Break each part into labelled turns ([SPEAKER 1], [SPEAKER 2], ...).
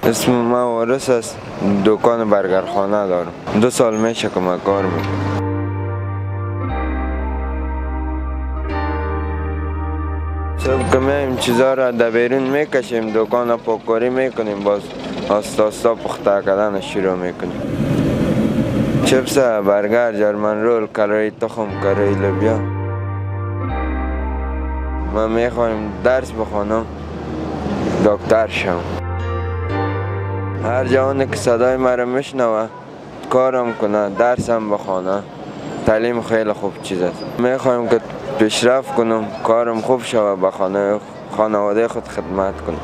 [SPEAKER 1] اسم من وارث است. دکان برگرخانه دارم. 2 سال میشه که من کار میکنم. صبح که میایم چیزا را در بیرون میکشیم، دکان پاککاری میکنیم، باز آستا پخته کردن شروع میکنیم. چپس، برگر، جرمن رول، کره تخم، کره لوبیا. من میخوایم درس بخونم، دکتر شم. هر جوانی که صدای مرا میشنوه کارم کنه، درسم بخونه. تعلیم خیلی خوب چیز است. میخوایم که پیشرفت کنم، کارم خوب شوه، به خانواده خود خدمت کنم.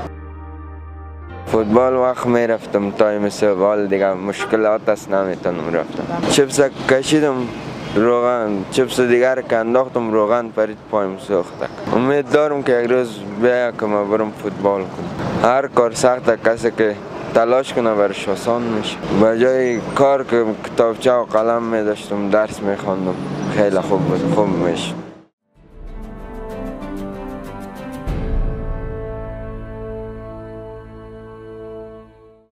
[SPEAKER 1] فوتبال وقت میرفتم تایم سوال دیگه مشکلات است، نمیتونم رفتم. چپس کشیدم، روغن چپس دیگر که انداختم، روغن پرید پایم سوخته. امید دارم که یک روز بیاید که من برم فوتبال کنم. هر کار سخته، کسی که تلاش کنه برش آسان میشه. به جای کار که کتابچه و قلم می داشتم درس می خواندم، خیلی خوب میشه.